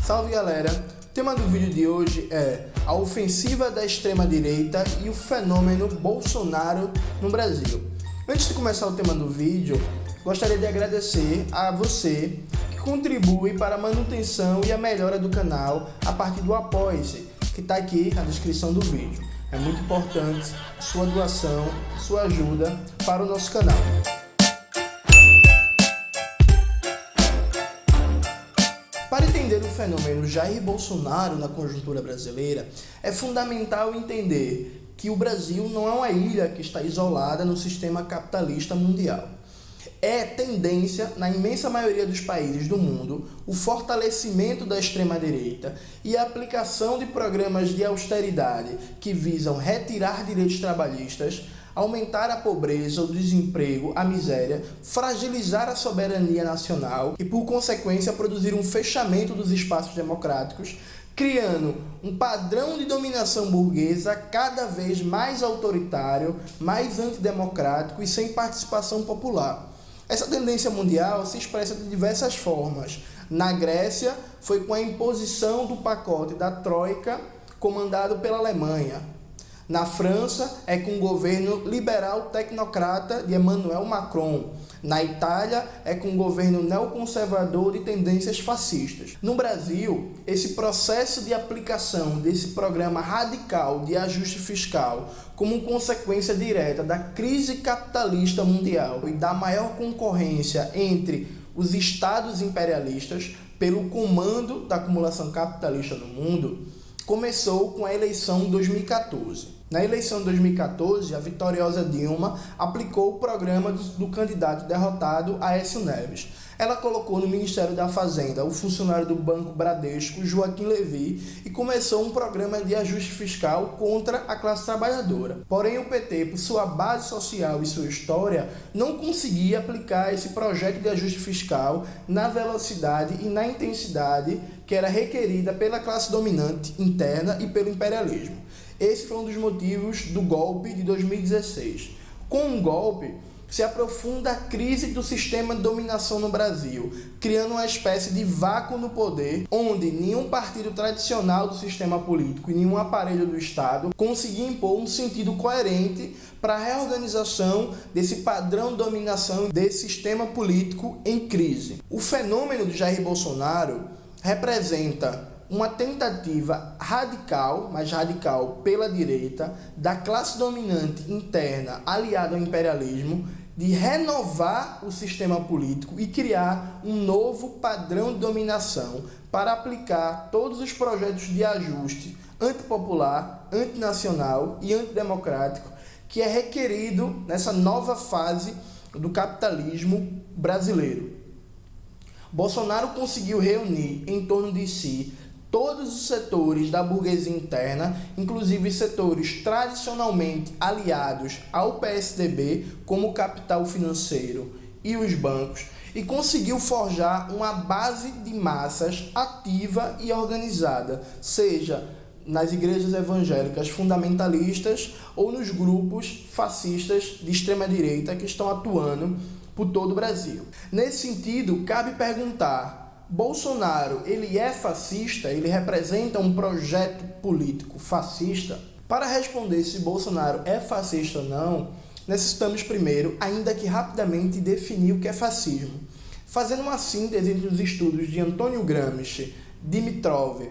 Salve galera! O tema do vídeo de hoje é a ofensiva da extrema-direita e o fenômeno Bolsonaro no Brasil. Antes de começar o tema do vídeo, gostaria de agradecer a você que contribui para a manutenção e a melhora do canal a partir do Apoie-se, que está aqui na descrição do vídeo. É muito importante sua doação, sua ajuda para o nosso canal. Para entender o fenômeno Jair Bolsonaro na conjuntura brasileira, é fundamental entender que o Brasil não é uma ilha que está isolada no sistema capitalista mundial. É tendência, na imensa maioria dos países do mundo, o fortalecimento da extrema-direita e a aplicação de programas de austeridade que visam retirar direitos trabalhistas, aumentar a pobreza, o desemprego, a miséria, fragilizar a soberania nacional e, por consequência, produzir um fechamento dos espaços democráticos, criando um padrão de dominação burguesa cada vez mais autoritário, mais antidemocrático e sem participação popular. Essa tendência mundial se expressa de diversas formas. Na Grécia, foi com a imposição do pacote da Troika, comandado pela Alemanha. Na França, é com o governo liberal tecnocrata de Emmanuel Macron. Na Itália, é com o governo neoconservador de tendências fascistas. No Brasil, esse processo de aplicação desse programa radical de ajuste fiscal como consequência direta da crise capitalista mundial e da maior concorrência entre os estados imperialistas pelo comando da acumulação capitalista no mundo, começou com a eleição de 2014. Na eleição de 2014, a vitoriosa Dilma aplicou o programa do candidato derrotado, Aécio Neves. Ela colocou no Ministério da Fazenda o funcionário do Banco Bradesco, Joaquim Levy, e começou um programa de ajuste fiscal contra a classe trabalhadora. Porém, o PT, por sua base social e sua história, não conseguia aplicar esse projeto de ajuste fiscal na velocidade e na intensidade que era requerida pela classe dominante interna e pelo imperialismo. Esse foi um dos motivos do golpe de 2016. Com o golpe, se aprofunda a crise do sistema de dominação no Brasil, criando uma espécie de vácuo no poder, onde nenhum partido tradicional do sistema político e nenhum aparelho do Estado conseguia impor um sentido coerente para a reorganização desse padrão de dominação desse sistema político em crise. O fenômeno de Jair Bolsonaro representa uma tentativa radical, mas radical pela direita, da classe dominante interna aliada ao imperialismo, de renovar o sistema político e criar um novo padrão de dominação para aplicar todos os projetos de ajuste antipopular, antinacional e antidemocrático que é requerido nessa nova fase do capitalismo brasileiro. Bolsonaro conseguiu reunir em torno de si todos os setores da burguesia interna, inclusive setores tradicionalmente aliados ao PSDB, como o capital financeiro e os bancos, e conseguiu forjar uma base de massas ativa e organizada, seja nas igrejas evangélicas fundamentalistas ou nos grupos fascistas de extrema-direita que estão atuando por todo o Brasil. Nesse sentido, cabe perguntar: Bolsonaro, ele é fascista? Ele representa um projeto político fascista? Para responder se Bolsonaro é fascista ou não, necessitamos primeiro, ainda que rapidamente, definir o que é fascismo. Fazendo uma síntese entre os estudos de Antônio Gramsci, Dimitrov,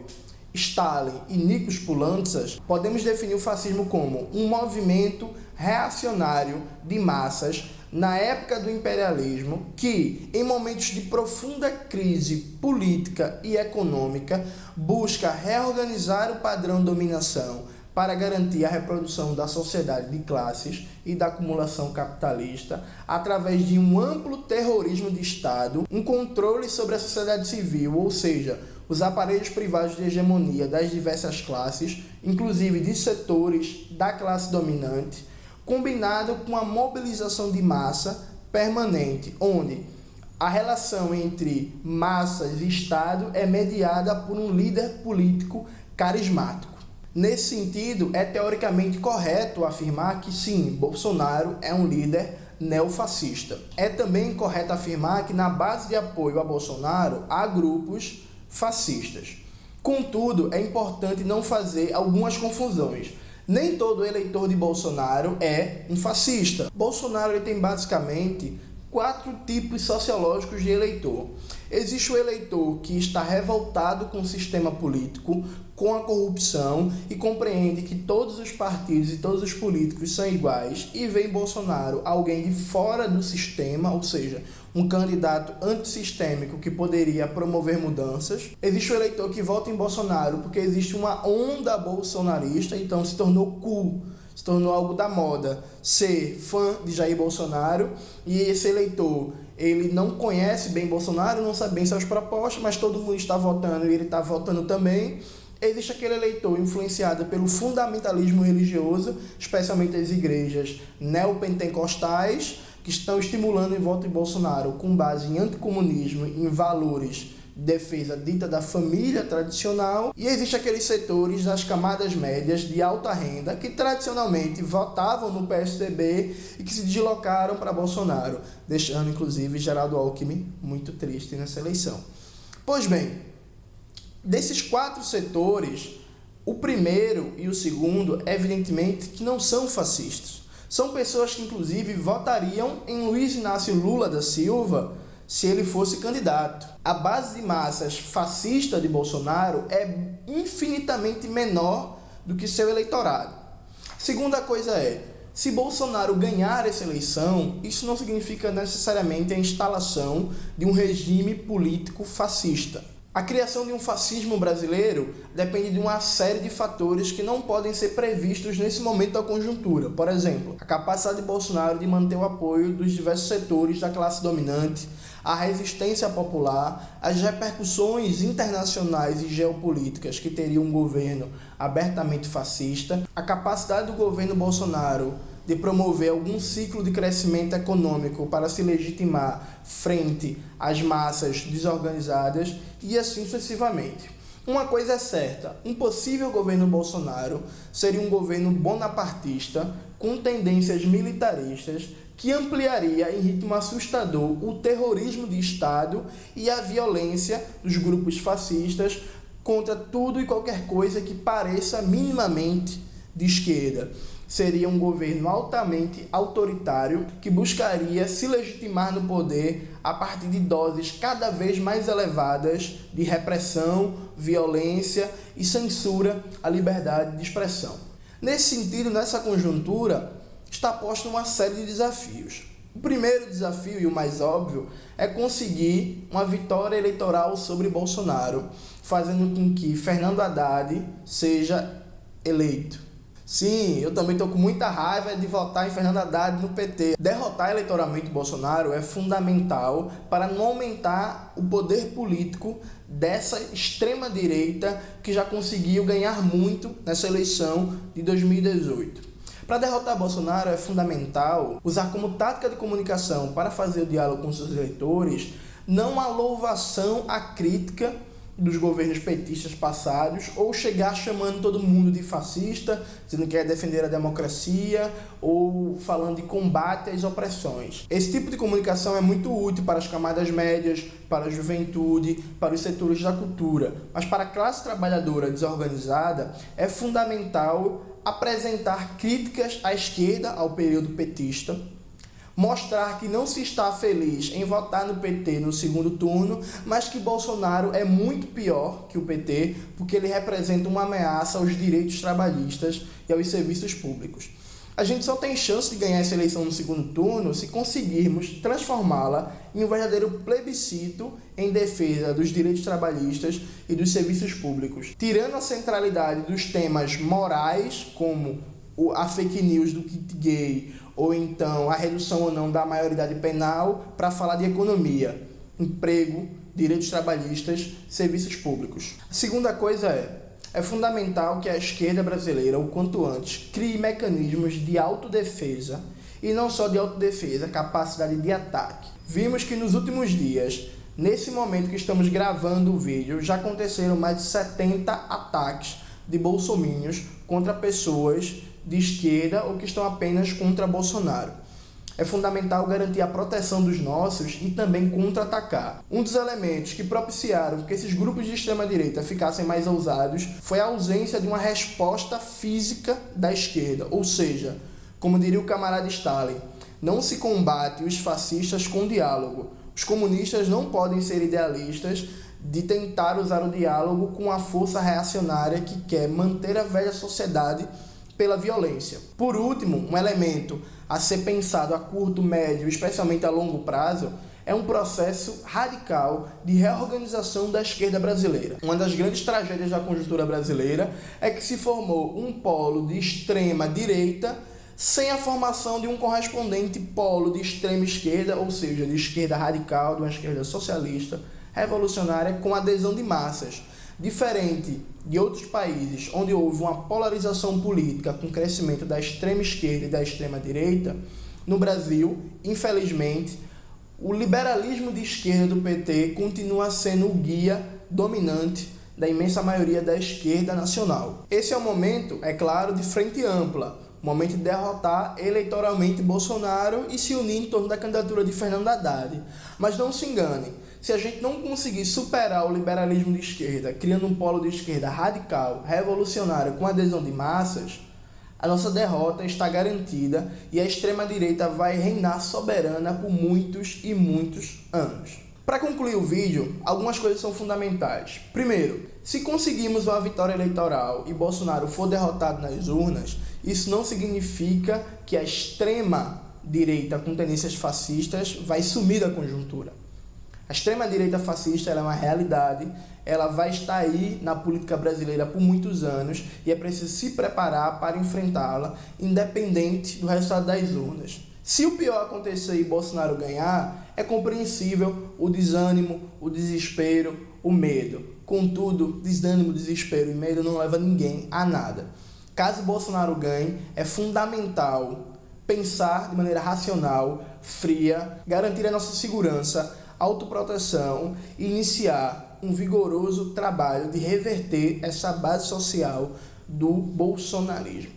Stalin e Nikos Poulantzas, podemos definir o fascismo como um movimento reacionário de massas na época do imperialismo que, em momentos de profunda crise política e econômica, busca reorganizar o padrão de dominação para garantir a reprodução da sociedade de classes e da acumulação capitalista através de um amplo terrorismo de Estado, um controle sobre a sociedade civil, ou seja, os aparelhos privados de hegemonia das diversas classes, inclusive de setores da classe dominante, combinado com a mobilização de massa permanente, onde a relação entre massas e Estado é mediada por um líder político carismático. Nesse sentido, é teoricamente correto afirmar que sim, Bolsonaro é um líder neofascista. É também correto afirmar que na base de apoio a Bolsonaro há grupos fascistas. Contudo, é importante não fazer algumas confusões. Nem todo eleitor de Bolsonaro é um fascista. Bolsonaro ele tem basicamente 4 tipos sociológicos de eleitor. Existe o eleitor que está revoltado com o sistema político, com a corrupção e compreende que todos os partidos e todos os políticos são iguais e vê em Bolsonaro alguém de fora do sistema, ou seja, um candidato antissistêmico que poderia promover mudanças. Existe o eleitor que vota em Bolsonaro porque existe uma onda bolsonarista, então se tornou cool, se tornou algo da moda ser fã de Jair Bolsonaro, e esse eleitor ele não conhece bem Bolsonaro, não sabe bem suas propostas, mas todo mundo está votando e ele está votando também. Existe aquele eleitor influenciado pelo fundamentalismo religioso, especialmente as igrejas neopentecostais, que estão estimulando o voto em Bolsonaro com base em anticomunismo, em valores de defesa dita da família tradicional. E existe aqueles setores das camadas médias de alta renda que tradicionalmente votavam no PSDB e que se deslocaram para Bolsonaro, deixando inclusive Geraldo Alckmin muito triste nessa eleição. Pois bem, desses 4 setores, o primeiro e o segundo, evidentemente, que não são fascistas. São pessoas que, inclusive, votariam em Luiz Inácio Lula da Silva se ele fosse candidato. A base de massas fascista de Bolsonaro é infinitamente menor do que seu eleitorado. Segunda coisa é, se Bolsonaro ganhar essa eleição, isso não significa necessariamente a instalação de um regime político fascista. A criação de um fascismo brasileiro depende de uma série de fatores que não podem ser previstos nesse momento da conjuntura. Por exemplo, a capacidade de Bolsonaro de manter o apoio dos diversos setores da classe dominante, a resistência popular, as repercussões internacionais e geopolíticas que teria um governo abertamente fascista, a capacidade do governo Bolsonaro de promover algum ciclo de crescimento econômico para se legitimar frente às massas desorganizadas e assim sucessivamente. Uma coisa é certa, um possível governo Bolsonaro seria um governo bonapartista com tendências militaristas que ampliaria em ritmo assustador o terrorismo de Estado e a violência dos grupos fascistas contra tudo e qualquer coisa que pareça minimamente de esquerda. Seria um governo altamente autoritário que buscaria se legitimar no poder a partir de doses cada vez mais elevadas de repressão, violência e censura à liberdade de expressão. Nesse sentido, nessa conjuntura, está posta uma série de desafios. O primeiro desafio, e o mais óbvio, é conseguir uma vitória eleitoral sobre Bolsonaro, fazendo com que Fernando Haddad seja eleito. Sim, eu também estou com muita raiva de votar em Fernando Haddad no PT. Derrotar eleitoralmente Bolsonaro é fundamental para não aumentar o poder político dessa extrema-direita que já conseguiu ganhar muito nessa eleição de 2018. Para derrotar Bolsonaro é fundamental usar como tática de comunicação para fazer o diálogo com seus eleitores não a louvação, a crítica dos governos petistas passados, ou chegar chamando todo mundo de fascista, dizendo que quer defender a democracia, ou falando de combate às opressões. Esse tipo de comunicação é muito útil para as camadas médias, para a juventude, para os setores da cultura, mas para a classe trabalhadora desorganizada é fundamental apresentar críticas à esquerda, ao período petista, mostrar que não se está feliz em votar no PT no segundo turno, mas que Bolsonaro é muito pior que o PT, porque ele representa uma ameaça aos direitos trabalhistas e aos serviços públicos. A gente só tem chance de ganhar essa eleição no segundo turno se conseguirmos transformá-la em um verdadeiro plebiscito em defesa dos direitos trabalhistas e dos serviços públicos, tirando a centralidade dos temas morais, como a fake news do kit gay, ou então a redução ou não da maioridade penal, para falar de economia, emprego, direitos trabalhistas, serviços públicos. A segunda coisa é fundamental que a esquerda brasileira, o quanto antes, crie mecanismos de autodefesa, e não só de autodefesa, capacidade de ataque. Vimos que nos últimos dias, nesse momento que estamos gravando o vídeo, já aconteceram mais de 70 ataques de bolsominions contra pessoas de esquerda ou que estão apenas contra Bolsonaro. É fundamental garantir a proteção dos nossos e também contra-atacar. Um dos elementos que propiciaram que esses grupos de extrema-direita ficassem mais ousados foi a ausência de uma resposta física da esquerda, ou seja, como diria o camarada Stalin, não se combate os fascistas com diálogo. Os comunistas não podem ser idealistas de tentar usar o diálogo com a força reacionária que quer manter a velha sociedade pela violência. Por último, um elemento a ser pensado a curto, médio e especialmente a longo prazo é um processo radical de reorganização da esquerda brasileira. Uma das grandes tragédias da conjuntura brasileira é que se formou um polo de extrema direita sem a formação de um correspondente polo de extrema esquerda, ou seja, de esquerda radical, de uma esquerda socialista, revolucionária, com adesão de massas. Diferente de outros países onde houve uma polarização política com o crescimento da extrema esquerda e da extrema direita, no Brasil, infelizmente, o liberalismo de esquerda do PT continua sendo o guia dominante da imensa maioria da esquerda nacional. Esse é o momento, é claro, de frente ampla, o momento de derrotar eleitoralmente Bolsonaro e se unir em torno da candidatura de Fernando Haddad. Mas não se engane, se a gente não conseguir superar o liberalismo de esquerda, criando um polo de esquerda radical, revolucionário, com adesão de massas, a nossa derrota está garantida e a extrema-direita vai reinar soberana por muitos e muitos anos. Para concluir o vídeo, algumas coisas são fundamentais. Primeiro, se conseguirmos uma vitória eleitoral e Bolsonaro for derrotado nas urnas, isso não significa que a extrema-direita com tendências fascistas vai sumir da conjuntura. A extrema-direita fascista é uma realidade, ela vai estar aí na política brasileira por muitos anos e é preciso se preparar para enfrentá-la, independente do resultado das urnas. Se o pior acontecer e Bolsonaro ganhar, é compreensível o desânimo, o desespero, o medo. Contudo, desânimo, desespero e medo não leva ninguém a nada. Caso Bolsonaro ganhe, é fundamental pensar de maneira racional, fria, garantir a nossa segurança, autoproteção e iniciar um vigoroso trabalho de reverter essa base social do bolsonarismo.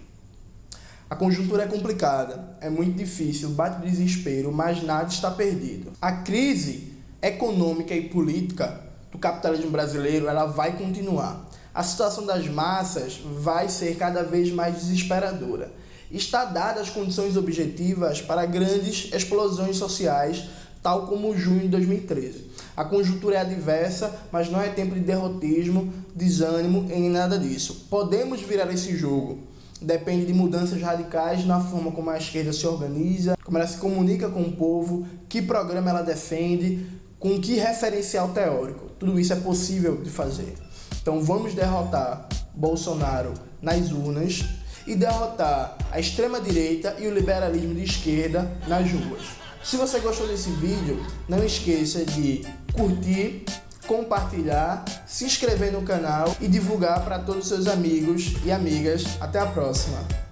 A conjuntura é complicada, é muito difícil, bate o desespero, mas nada está perdido. A crise econômica e política do capitalismo brasileiro, ela vai continuar. A situação das massas vai ser cada vez mais desesperadora. Está dadas as condições objetivas para grandes explosões sociais, tal como o junho de 2013. A conjuntura é adversa, mas não é tempo de derrotismo, desânimo e nem nada disso. Podemos virar esse jogo. Depende de mudanças radicais na forma como a esquerda se organiza, como ela se comunica com o povo, que programa ela defende, com que referencial teórico. Tudo isso é possível de fazer. Então vamos derrotar Bolsonaro nas urnas e derrotar a extrema-direita e o liberalismo de esquerda nas ruas. Se você gostou desse vídeo, não esqueça de curtir, compartilhar, se inscrever no canal e divulgar para todos os seus amigos e amigas. Até a próxima!